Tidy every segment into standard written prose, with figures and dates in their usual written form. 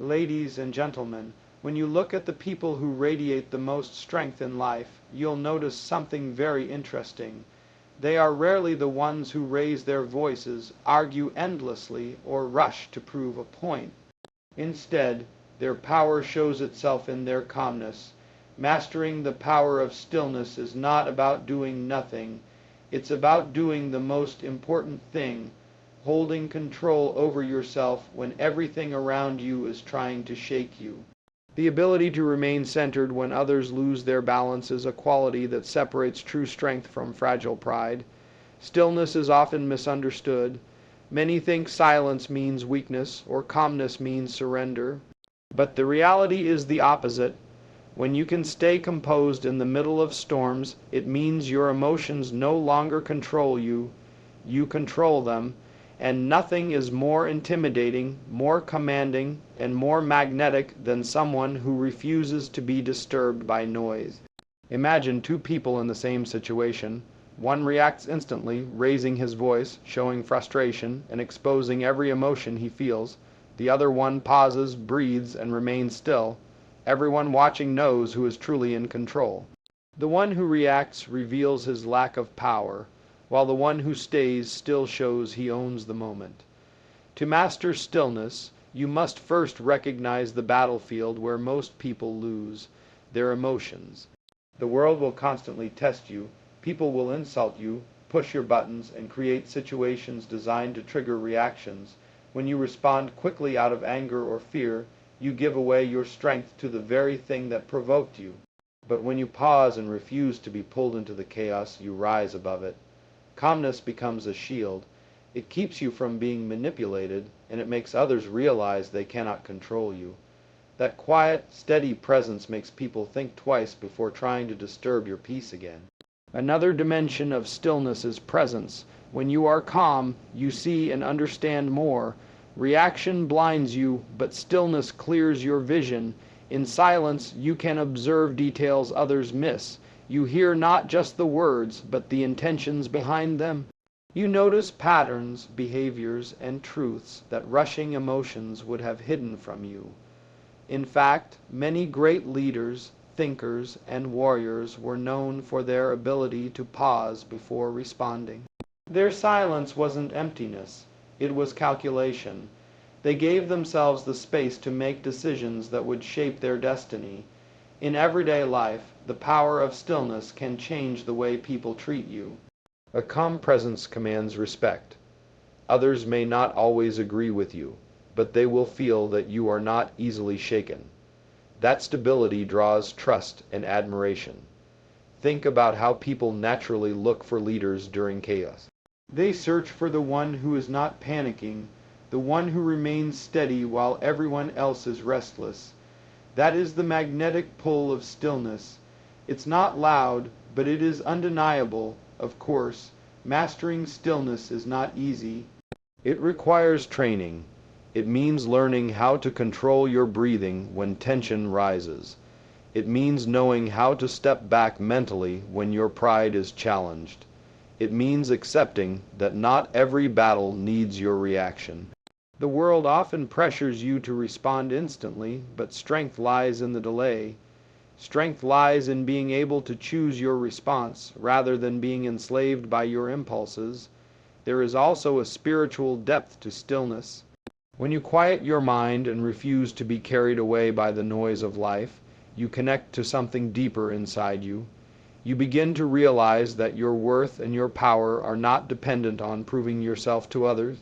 Ladies and gentlemen, when you look at the people who radiate the most strength in life, you'll notice something very interesting. They are rarely the ones who raise their voices, argue endlessly, or rush to prove a point. Instead, their power shows itself in their calmness. Mastering the power of stillness is not about doing nothing. It's about doing the most important thing, holding control over yourself when everything around you is trying to shake you. The ability to remain centered when others lose their balance is a quality that separates true strength from fragile pride. Stillness is often misunderstood. Many think silence means weakness or calmness means surrender. But the reality is the opposite. When you can stay composed in the middle of storms, it means your emotions no longer control you. You control them. And nothing is more intimidating, more commanding, and more magnetic than someone who refuses to be disturbed by noise. Imagine two people in the same situation. One reacts instantly, raising his voice, showing frustration, and exposing every emotion he feels. The other one pauses, breathes, and remains still. Everyone watching knows who is truly in control. The one who reacts reveals his lack of power, while the one who stays still shows he owns the moment. To master stillness, you must first recognize the battlefield where most people lose, their emotions. The world will constantly test you. People will insult you, push your buttons, and create situations designed to trigger reactions. When you respond quickly out of anger or fear, you give away your strength to the very thing that provoked you. But when you pause and refuse to be pulled into the chaos, you rise above it. Calmness becomes a shield. It keeps you from being manipulated, and it makes others realize they cannot control you. That quiet, steady presence makes people think twice before trying to disturb your peace again. Another dimension of stillness is presence. When you are calm, you see and understand more. Reaction blinds you, but stillness clears your vision. In silence, you can observe details others miss. You hear not just the words, but the intentions behind them. You notice patterns, behaviors, and truths that rushing emotions would have hidden from you. In fact, many great leaders, thinkers, and warriors were known for their ability to pause before responding. Their silence wasn't emptiness, it was calculation. They gave themselves the space to make decisions that would shape their destiny. In everyday life, the power of stillness can change the way people treat you. A calm presence commands respect. Others may not always agree with you, but they will feel that you are not easily shaken. That stability draws trust and admiration. Think about how people naturally look for leaders during chaos. They search for the one who is not panicking, the one who remains steady while everyone else is restless. That is the magnetic pull of stillness. It's not loud, but it is undeniable. Of course, mastering stillness is not easy. It requires training. It means learning how to control your breathing when tension rises. It means knowing how to step back mentally when your pride is challenged. It means accepting that not every battle needs your reaction. The world often pressures you to respond instantly, but strength lies in the delay. Strength lies in being able to choose your response rather than being enslaved by your impulses. There is also a spiritual depth to stillness. When you quiet your mind and refuse to be carried away by the noise of life, you connect to something deeper inside you. You begin to realize that your worth and your power are not dependent on proving yourself to others.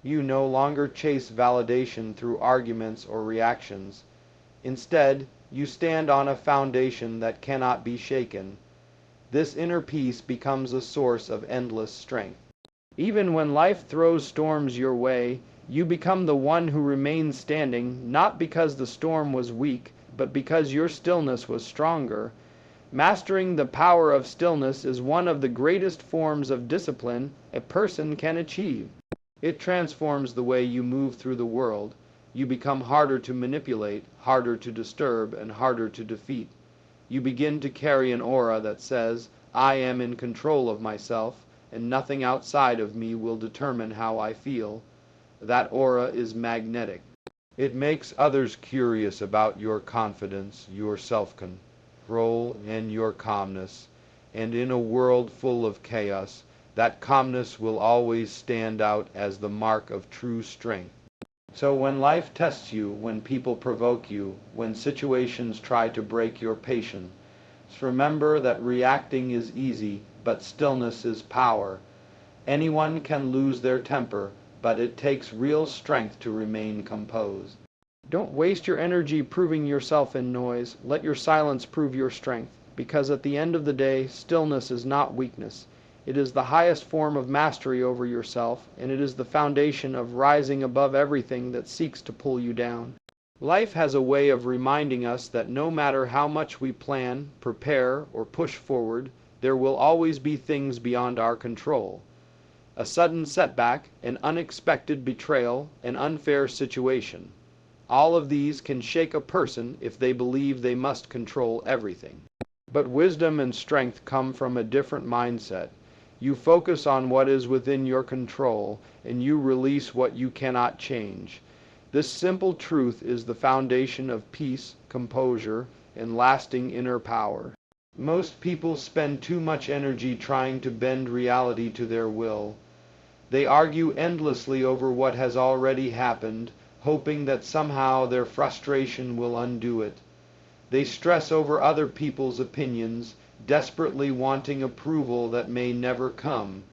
You no longer chase validation through arguments or reactions. Instead, you stand on a foundation that cannot be shaken. This inner peace becomes a source of endless strength. Even when life throws storms your way, you become the one who remains standing, not because the storm was weak, but because your stillness was stronger. Mastering the power of stillness is one of the greatest forms of discipline a person can achieve. It transforms the way you move through the world. You become harder to manipulate, harder to disturb, and harder to defeat. You begin to carry an aura that says, I am in control of myself, and nothing outside of me will determine how I feel. That aura is magnetic. It makes others curious about your confidence, your self-control, and your calmness. And in a world full of chaos, that calmness will always stand out as the mark of true strength. So when life tests you, when people provoke you, when situations try to break your patience, remember that reacting is easy, but stillness is power. Anyone can lose their temper, but it takes real strength to remain composed. Don't waste your energy proving yourself in noise. Let your silence prove your strength, because at the end of the day, stillness is not weakness. It is the highest form of mastery over yourself, and it is the foundation of rising above everything that seeks to pull you down. Life has a way of reminding us that no matter how much we plan, prepare, or push forward, there will always be things beyond our control. A sudden setback, an unexpected betrayal, an unfair situation. All of these can shake a person if they believe they must control everything. But wisdom and strength come from a different mindset. You focus on what is within your control, and you release what you cannot change. This simple truth is the foundation of peace, composure, and lasting inner power. Most people spend too much energy trying to bend reality to their will. They argue endlessly over what has already happened, hoping that somehow their frustration will undo it. They stress over other people's opinions, desperately wanting approval that may never come.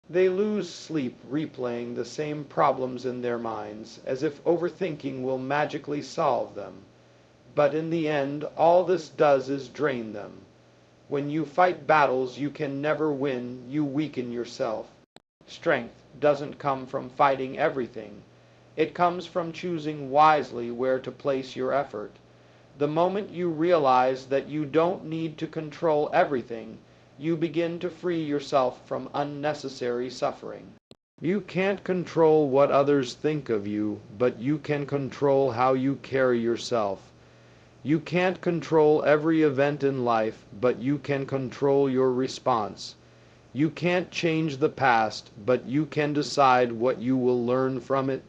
They lose sleep replaying the same problems in their minds, as if overthinking will magically solve them. But in the end, all this does is drain them. When you fight battles you can never win, you weaken yourself. Strength doesn't come from fighting everything. It comes from choosing wisely where to place your effort. The moment you realize that you don't need to control everything, you begin to free yourself from unnecessary suffering. You can't control what others think of you, but you can control how you carry yourself. You can't control every event in life, but you can control your response. You can't change the past, but you can decide what you will learn from it.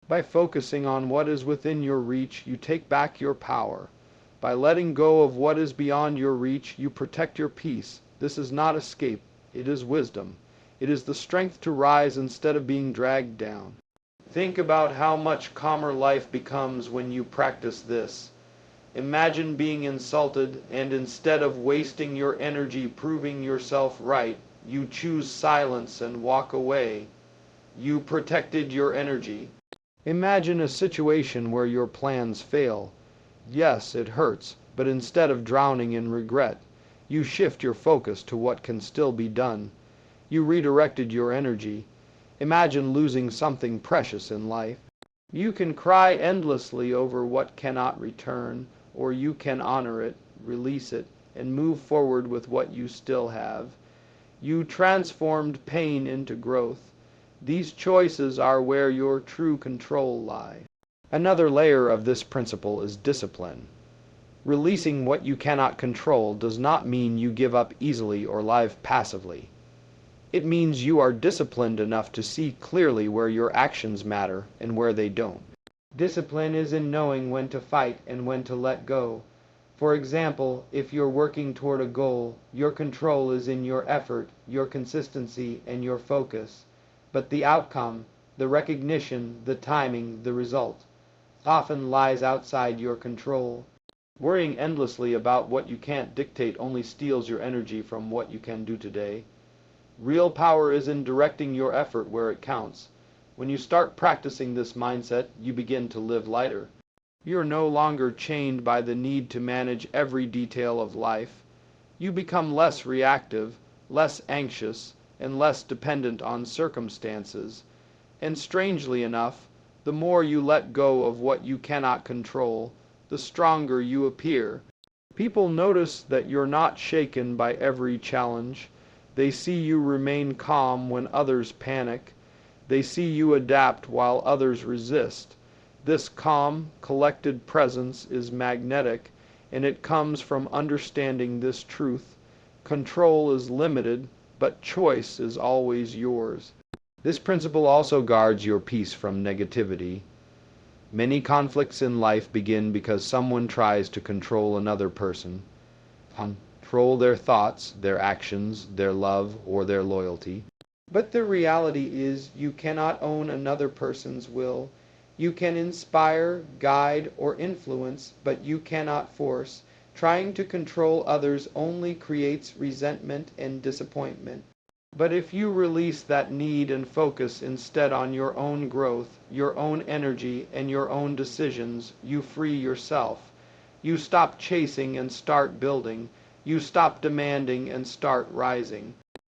By focusing on what is within your reach, you take back your power. By letting go of what is beyond your reach, you protect your peace. This is not escape, it is wisdom. It is the strength to rise instead of being dragged down. Think about how much calmer life becomes when you practice this. Imagine being insulted, and instead of wasting your energy proving yourself right, you choose silence and walk away. You protected your energy. Imagine a situation where your plans fail. Yes, it hurts, but instead of drowning in regret, you shift your focus to what can still be done. You redirected your energy. Imagine losing something precious in life. You can cry endlessly over what cannot return, or you can honor it, release it, and move forward with what you still have. You transformed pain into growth. These choices are where your true control lies. Another layer of this principle is discipline. Releasing what you cannot control does not mean you give up easily or live passively. It means you are disciplined enough to see clearly where your actions matter and where they don't. Discipline is in knowing when to fight and when to let go. For example, if you're working toward a goal, your control is in your effort, your consistency, and your focus. But the outcome, the recognition, the timing, the result, often lies outside your control. Worrying endlessly about what you can't dictate only steals your energy from what you can do today. Real power is in directing your effort where it counts. When you start practicing this mindset, you begin to live lighter. You are no longer chained by the need to manage every detail of life. You become less reactive, less anxious, and less dependent on circumstances. And strangely enough, the more you let go of what you cannot control, the stronger you appear. People notice that you're not shaken by every challenge. They see you remain calm when others panic. They see you adapt while others resist. This calm, collected presence is magnetic, and it comes from understanding this truth. Control is limited, but choice is always yours. This principle also guards your peace from negativity. Many conflicts in life begin because someone tries to control another person, control their thoughts, their actions, their love, or their loyalty. But the reality is you cannot own another person's will. You can inspire, guide, or influence, but you cannot force. Trying to control others only creates resentment and disappointment. But if you release that need and focus instead on your own growth, your own energy, and your own decisions, you free yourself. You stop chasing and start building. You stop demanding and start rising.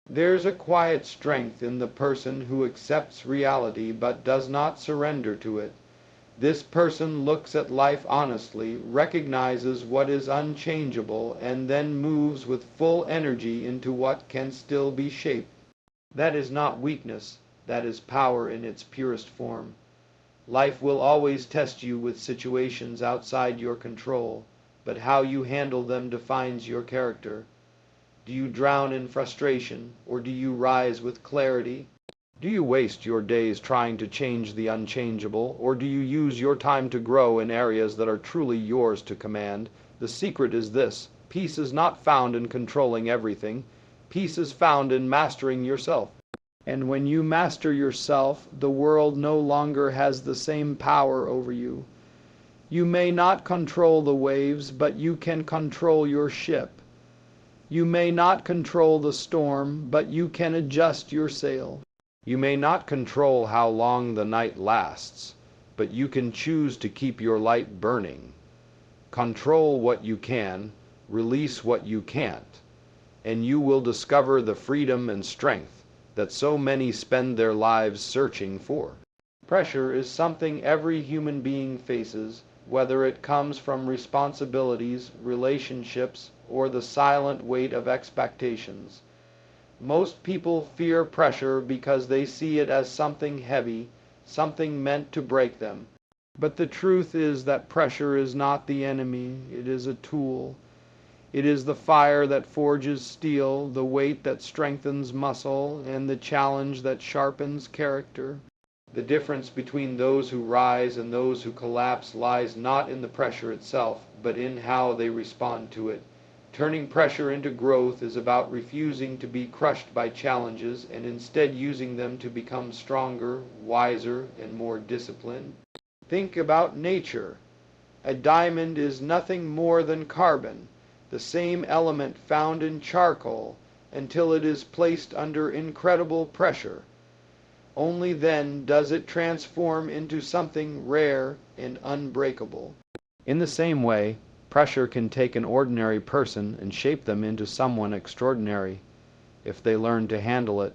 There's a quiet strength in the person who accepts reality but does not surrender to it. This person looks at life honestly, recognizes what is unchangeable, and then moves with full energy into what can still be shaped. That is not weakness, that is power in its purest form. Life will always test you with situations outside your control, but how you handle them defines your character. Do you drown in frustration, or do you rise with clarity? Do you waste your days trying to change the unchangeable, or do you use your time to grow in areas that are truly yours to command? The secret is this: peace is not found in controlling everything. Peace is found in mastering yourself. And when you master yourself, the world no longer has the same power over you. You may not control the waves, but you can control your ship. You may not control the storm, but you can adjust your sail. You may not control how long the night lasts, but you can choose to keep your light burning. Control what you can, release what you can't, and you will discover the freedom and strength that so many spend their lives searching for. Pressure is something every human being faces, whether it comes from responsibilities, relationships, or the silent weight of expectations. Most people fear pressure because they see it as something heavy, something meant to break them. But the truth is that pressure is not the enemy, it is a tool. It is the fire that forges steel, the weight that strengthens muscle, and the challenge that sharpens character. The difference between those who rise and those who collapse lies not in the pressure itself, but in how they respond to it. Turning pressure into growth is about refusing to be crushed by challenges and instead using them to become stronger, wiser, and more disciplined. Think about nature. A diamond is nothing more than carbon, the same element found in charcoal, until it is placed under incredible pressure. Only then does it transform into something rare and unbreakable. In the same way, pressure can take an ordinary person and shape them into someone extraordinary, if they learn to handle it.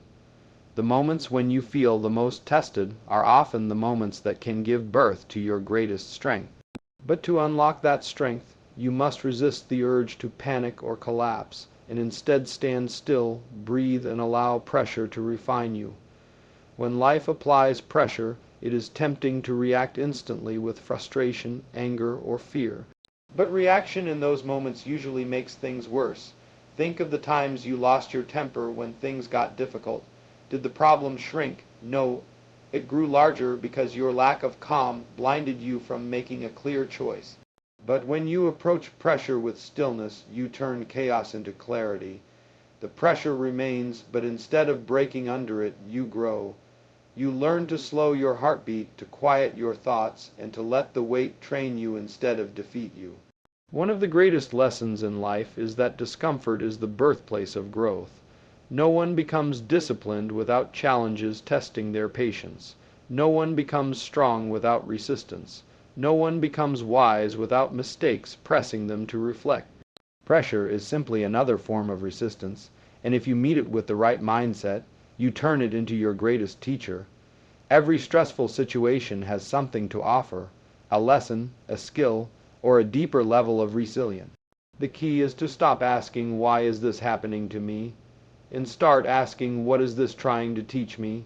The moments when you feel the most tested are often the moments that can give birth to your greatest strength. But to unlock that strength, you must resist the urge to panic or collapse, and instead stand still, breathe, and allow pressure to refine you. When life applies pressure, it is tempting to react instantly with frustration, anger, or fear. But reaction in those moments usually makes things worse. Think of the times you lost your temper when things got difficult. Did the problem shrink? No. It grew larger because your lack of calm blinded you from making a clear choice. But when you approach pressure with stillness, you turn chaos into clarity. The pressure remains, but instead of breaking under it, you grow. You learn to slow your heartbeat, to quiet your thoughts, and to let the weight train you instead of defeat you. One of the greatest lessons in life is that discomfort is the birthplace of growth. No one becomes disciplined without challenges testing their patience. No one becomes strong without resistance. No one becomes wise without mistakes pressing them to reflect. Pressure is simply another form of resistance, and if you meet it with the right mindset, you turn it into your greatest teacher. Every stressful situation has something to offer, a lesson, a skill, or a deeper level of resilience. The key is to stop asking, "Why is this happening to me?" and start asking, "What is this trying to teach me?"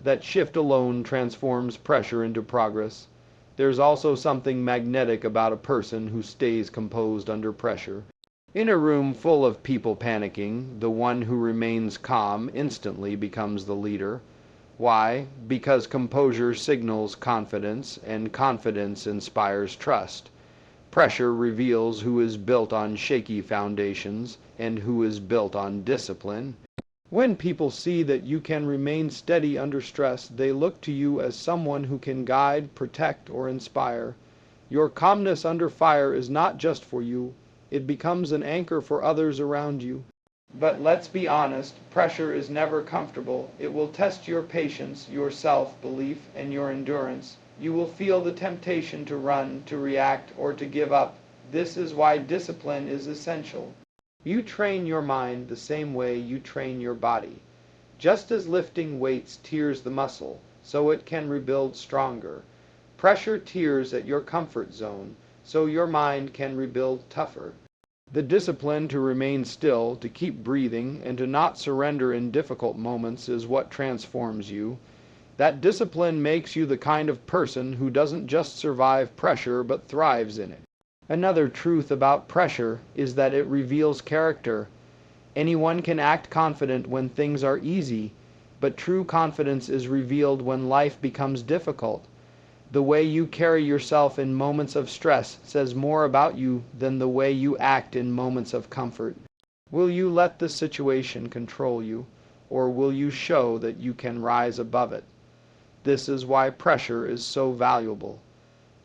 That shift alone transforms pressure into progress. There's also something magnetic about a person who stays composed under pressure. In a room full of people panicking, the one who remains calm instantly becomes the leader. Why? Because composure signals confidence, and confidence inspires trust. Pressure reveals who is built on shaky foundations and who is built on discipline. When people see that you can remain steady under stress, they look to you as someone who can guide, protect, or inspire. Your calmness under fire is not just for you, it becomes an anchor for others around you. But let's be honest, pressure is never comfortable. It will test your patience, your self-belief, and your endurance. You will feel the temptation to run, to react, or to give up. This is why discipline is essential. You train your mind the same way you train your body. Just as lifting weights tears the muscle, so it can rebuild stronger. Pressure tears at your comfort zone, so your mind can rebuild tougher. The discipline to remain still, to keep breathing, and to not surrender in difficult moments is what transforms you. That discipline makes you the kind of person who doesn't just survive pressure but thrives in it. Another truth about pressure is that it reveals character. Anyone can act confident when things are easy, but true confidence is revealed when life becomes difficult. The way you carry yourself in moments of stress says more about you than the way you act in moments of comfort. Will you let the situation control you, or will you show that you can rise above it? This is why pressure is so valuable.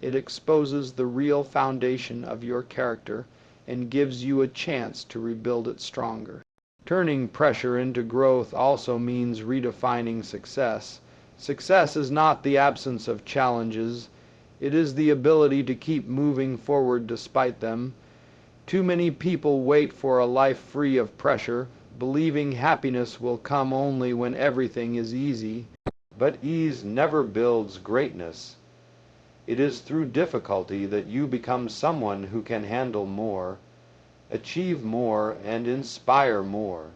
It exposes the real foundation of your character and gives you a chance to rebuild it stronger. Turning pressure into growth also means redefining success. Success is not the absence of challenges, it is the ability to keep moving forward despite them. Too many people wait for a life free of pressure, believing happiness will come only when everything is easy. But ease never builds greatness. It is through difficulty that you become someone who can handle more, achieve more, and inspire more.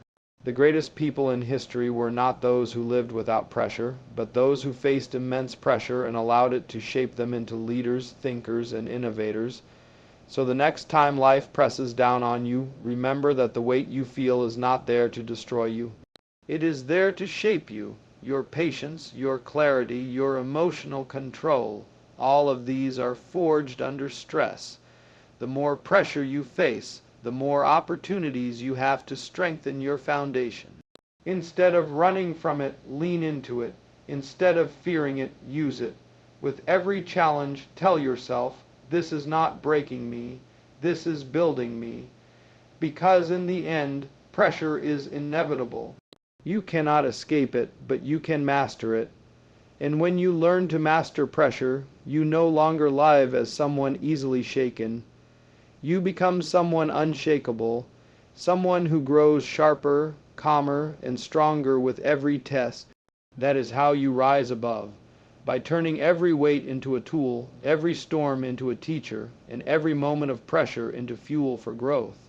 The greatest people in history were not those who lived without pressure, but those who faced immense pressure and allowed it to shape them into leaders, thinkers, and innovators. So the next time life presses down on you, remember that the weight you feel is not there to destroy you. It is there to shape you. Your patience, your clarity, your emotional control, all of these are forged under stress. The more pressure you face, the more opportunities you have to strengthen your foundation. Instead of running from it, lean into it. Instead of fearing it, use it. With every challenge, tell yourself, this is not breaking me, this is building me. Because in the end, pressure is inevitable. You cannot escape it, but you can master it. And when you learn to master pressure, you no longer live as someone easily shaken. You become someone unshakable, someone who grows sharper, calmer, and stronger with every test. That is how you rise above, by turning every weight into a tool, every storm into a teacher, and every moment of pressure into fuel for growth.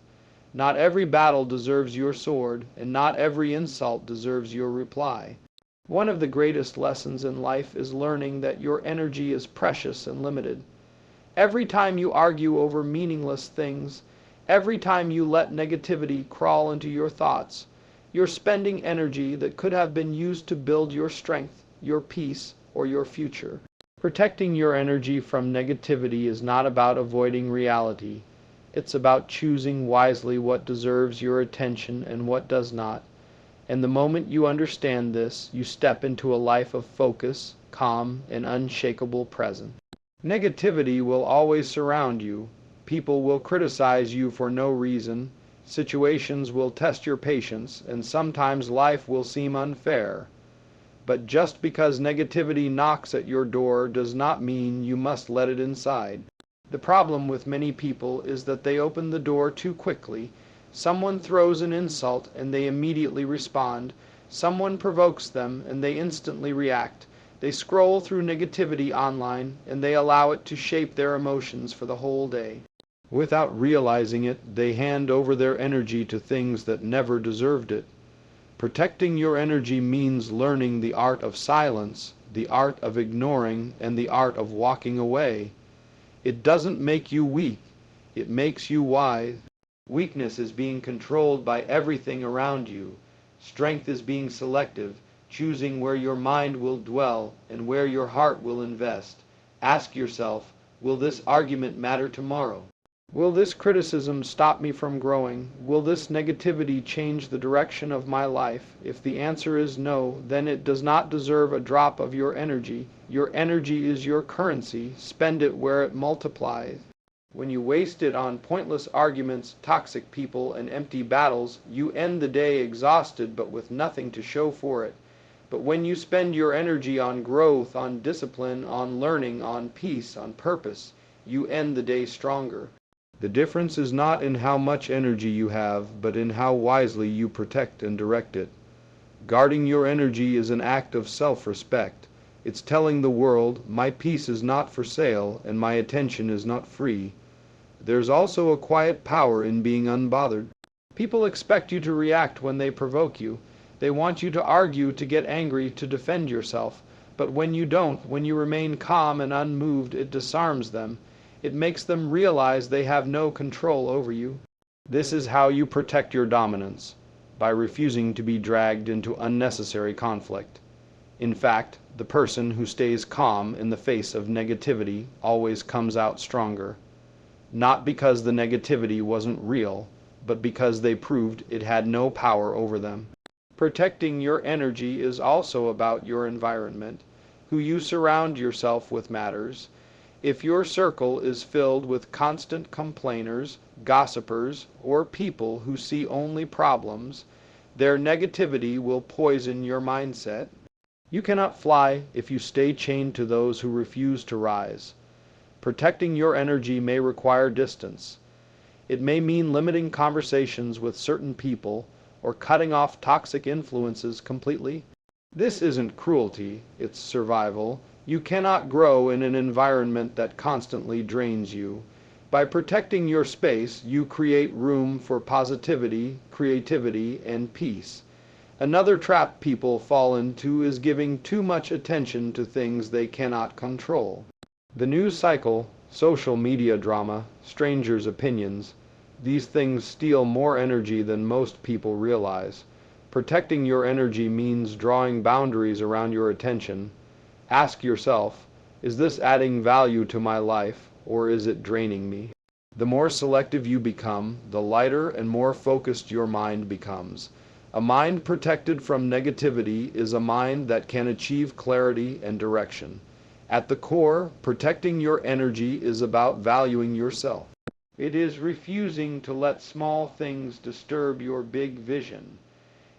Not every battle deserves your sword, and not every insult deserves your reply. One of the greatest lessons in life is learning that your energy is precious and limited. Every time you argue over meaningless things, every time you let negativity crawl into your thoughts, you're spending energy that could have been used to build your strength, your peace, or your future. Protecting your energy from negativity is not about avoiding reality. It's about choosing wisely what deserves your attention and what does not. And the moment you understand this, you step into a life of focus, calm, and unshakable presence. Negativity will always surround you. People will criticize you for no reason. Situations will test your patience, and sometimes life will seem unfair. But just because negativity knocks at your door does not mean you must let it inside. The problem with many people is that they open the door too quickly. Someone throws an insult and they immediately respond. Someone provokes them and they instantly react. They scroll through negativity online and they allow it to shape their emotions for the whole day. Without realizing it, they hand over their energy to things that never deserved it. Protecting your energy means learning the art of silence, the art of ignoring, and the art of walking away. It doesn't make you weak, it makes you wise. Weakness is being controlled by everything around you. Strength is being selective. choosing where your mind will dwell and where your heart will invest. Ask yourself, will this argument matter tomorrow? Will this criticism stop me from growing? Will this negativity change the direction of my life? If the answer is no, then it does not deserve a drop of your energy. Your energy is your currency. Spend it where it multiplies. When you waste it on pointless arguments, toxic people, and empty battles, you end the day exhausted but with nothing to show for it. But when you spend your energy on growth, on discipline, on learning, on peace, on purpose, you end the day stronger. The difference is not in how much energy you have, but in how wisely you protect and direct it. Guarding your energy is an act of self-respect. It's telling the world, my peace is not for sale and my attention is not free. There's also a quiet power in being unbothered. People expect you to react when they provoke you. They want you to argue, to get angry, to defend yourself. But when you don't, when you remain calm and unmoved, it disarms them. It makes them realize they have no control over you. This is how you protect your dominance, by refusing to be dragged into unnecessary conflict. In fact, the person who stays calm in the face of negativity always comes out stronger. Not because the negativity wasn't real, but because they proved it had no power over them. Protecting your energy is also about your environment. Who you surround yourself with matters. If your circle is filled with constant complainers, gossipers, or people who see only problems, their negativity will poison your mindset. You cannot fly if you stay chained to those who refuse to rise. Protecting your energy may require distance. It may mean limiting conversations with certain people or cutting off toxic influences completely. This isn't cruelty, it's survival. You cannot grow in an environment that constantly drains you. By protecting your space, you create room for positivity, creativity, and peace. Another trap people fall into is giving too much attention to things they cannot control. The news cycle, social media drama, strangers' opinions, these things steal more energy than most people realize. Protecting your energy means drawing boundaries around your attention. Ask yourself, is this adding value to my life, or is it draining me? The more selective you become, the lighter and more focused your mind becomes. A mind protected from negativity is a mind that can achieve clarity and direction. At the core, protecting your energy is about valuing yourself. It is refusing to let small things disturb your big vision.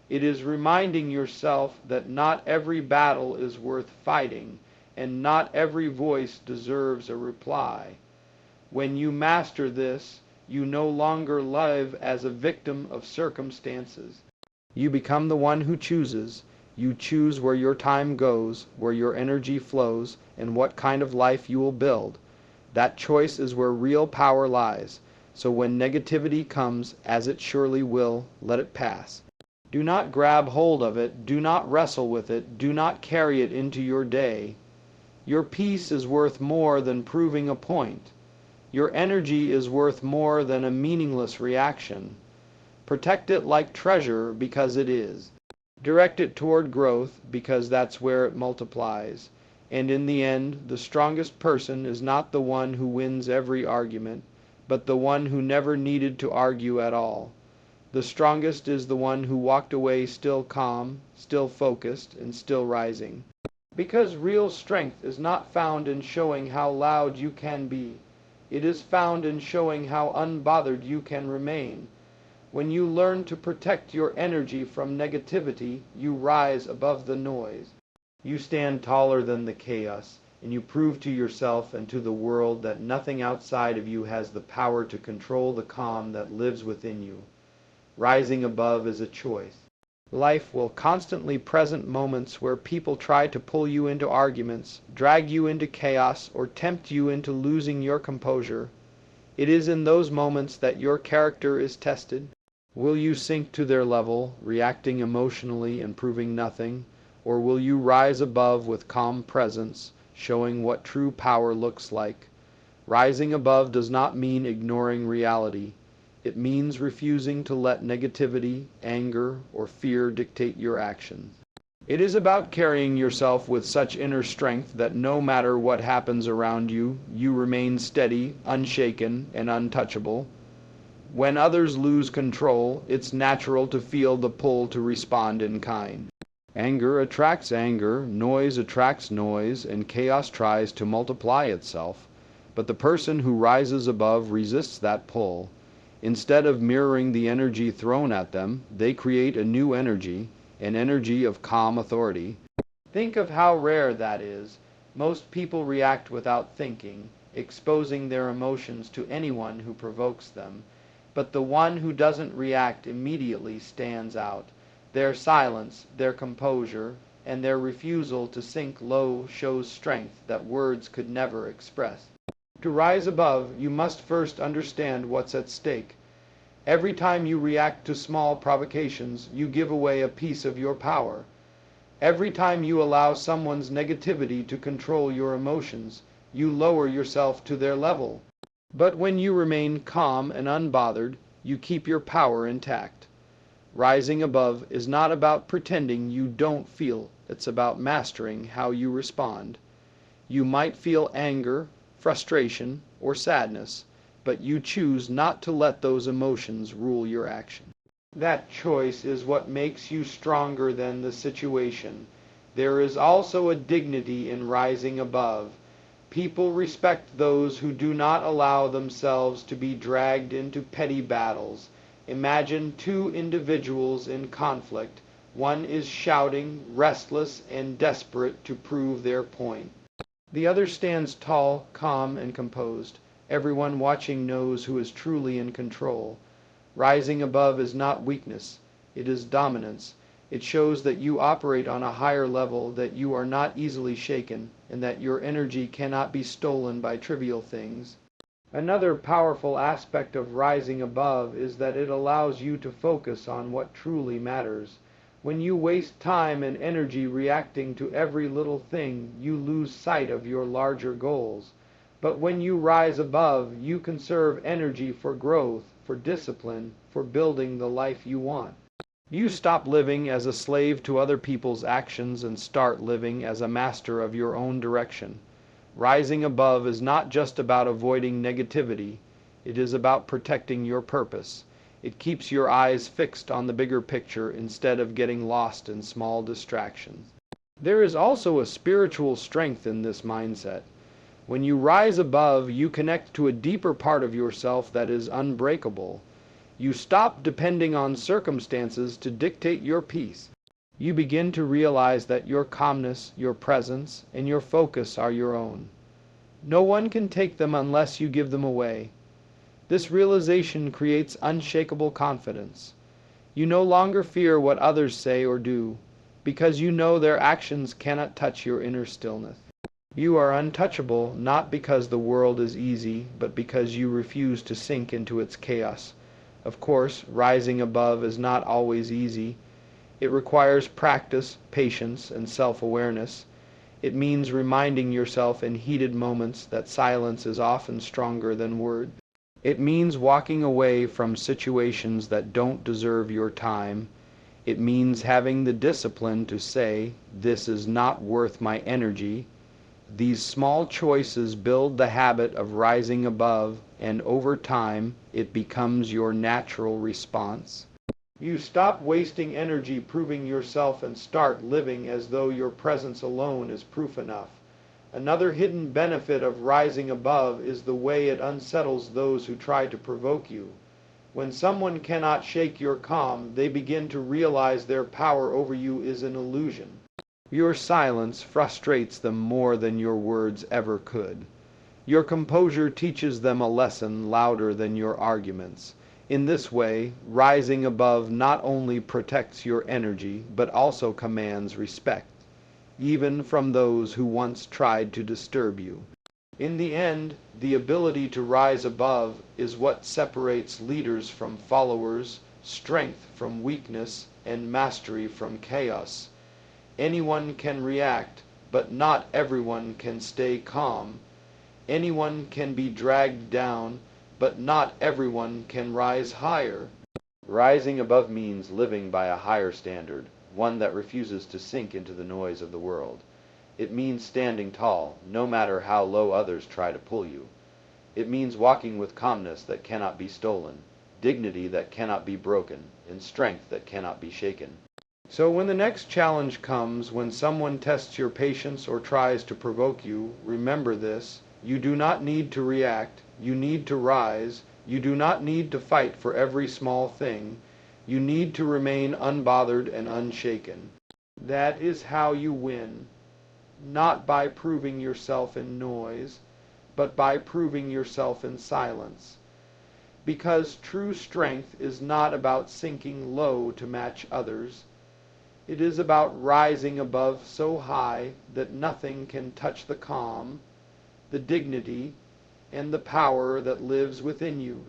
It is reminding yourself that not every battle is worth fighting, and not every voice deserves a reply. When you master this, you no longer live as a victim of circumstances. You become the one who chooses. You choose where your time goes, where your energy flows, and what kind of life you will build. That choice is where real power lies. So when negativity comes, as it surely will, let it pass. Do not grab hold of it, do not wrestle with it, do not carry it into your day. Your peace is worth more than proving a point. Your energy is worth more than a meaningless reaction. Protect it like treasure because it is. Direct it toward growth because that's where it multiplies. And in the end, the strongest person is not the one who wins every argument, but the one who never needed to argue at all. The strongest is the one who walked away still calm, still focused, and still rising. Because real strength is not found in showing how loud you can be. It is found in showing how unbothered you can remain. When you learn to protect your energy from negativity, you rise above the noise. You stand taller than the chaos, and you prove to yourself and to the world that nothing outside of you has the power to control the calm that lives within you. Rising above is a choice. Life will constantly present moments where people try to pull you into arguments, drag you into chaos, or tempt you into losing your composure. It is in those moments that your character is tested. Will you sink to their level, reacting emotionally and proving nothing, or will you rise above with calm presence, showing what true power looks like? Rising above does not mean ignoring reality. It means refusing to let negativity, anger, or fear dictate your actions. It is about carrying yourself with such inner strength that no matter what happens around you, you remain steady, unshaken, and untouchable. When others lose control, it's natural to feel the pull to respond in kind. Anger attracts anger, noise attracts noise, and chaos tries to multiply itself. But the person who rises above resists that pull. Instead of mirroring the energy thrown at them, they create a new energy, an energy of calm authority. Think of how rare that is. Most people react without thinking, exposing their emotions to anyone who provokes them. But the one who doesn't react immediately stands out. Their silence, their composure, and their refusal to sink low shows strength that words could never express. To rise above, you must first understand what's at stake. Every time you react to small provocations, you give away a piece of your power. Every time you allow someone's negativity to control your emotions, you lower yourself to their level. But when you remain calm and unbothered, you keep your power intact. Rising above is not about pretending you don't feel, it's about mastering how you respond. You might feel anger, frustration, or sadness, but you choose not to let those emotions rule your action. That choice is what makes you stronger than the situation. There is also a dignity in rising above. People respect those who do not allow themselves to be dragged into petty battles. Imagine two individuals in conflict. One is shouting, restless, and desperate to prove their point. The other stands tall, calm, and composed. Everyone watching knows who is truly in control. Rising above is not weakness, it is dominance. It shows that you operate on a higher level, that you are not easily shaken, and that your energy cannot be stolen by trivial things. Another powerful aspect of rising above is that it allows you to focus on what truly matters. When you waste time and energy reacting to every little thing, you lose sight of your larger goals. But when you rise above, you conserve energy for growth, for discipline, for building the life you want. You stop living as a slave to other people's actions and start living as a master of your own direction. Rising above is not just about avoiding negativity, it is about protecting your purpose. It keeps your eyes fixed on the bigger picture instead of getting lost in small distractions. There is also a spiritual strength in this mindset. When you rise above, you connect to a deeper part of yourself that is unbreakable. You stop depending on circumstances to dictate your peace. You begin to realize that your calmness, your presence, and your focus are your own. No one can take them unless you give them away. This realization creates unshakable confidence. You no longer fear what others say or do, because you know their actions cannot touch your inner stillness. You are untouchable not because the world is easy, but because you refuse to sink into its chaos. Of course, rising above is not always easy. It requires practice, patience, and self-awareness. It means reminding yourself in heated moments that silence is often stronger than words. It means walking away from situations that don't deserve your time. It means having the discipline to say, "This is not worth my energy." These small choices build the habit of rising above, and over time, it becomes your natural response. You stop wasting energy proving yourself and start living as though your presence alone is proof enough. Another hidden benefit of rising above is the way it unsettles those who try to provoke you. When someone cannot shake your calm, they begin to realize their power over you is an illusion. Your silence frustrates them more than your words ever could. Your composure teaches them a lesson louder than your arguments. In this way, rising above not only protects your energy, but also commands respect, even from those who once tried to disturb you. In the end, the ability to rise above is what separates leaders from followers, strength from weakness, and mastery from chaos. Anyone can react, but not everyone can stay calm. Anyone can be dragged down, but not everyone can rise higher. Rising above means living by a higher standard, one that refuses to sink into the noise of the world. It means standing tall, no matter how low others try to pull you. It means walking with calmness that cannot be stolen, dignity that cannot be broken, and strength that cannot be shaken. So when the next challenge comes, when someone tests your patience or tries to provoke you, remember this: you do not need to react, you need to rise. You do not need to fight for every small thing. You need to remain unbothered and unshaken. That is how you win, not by proving yourself in noise, but by proving yourself in silence. Because true strength is not about sinking low to match others. It is about rising above so high that nothing can touch the calm, the dignity, and the power that lives within you.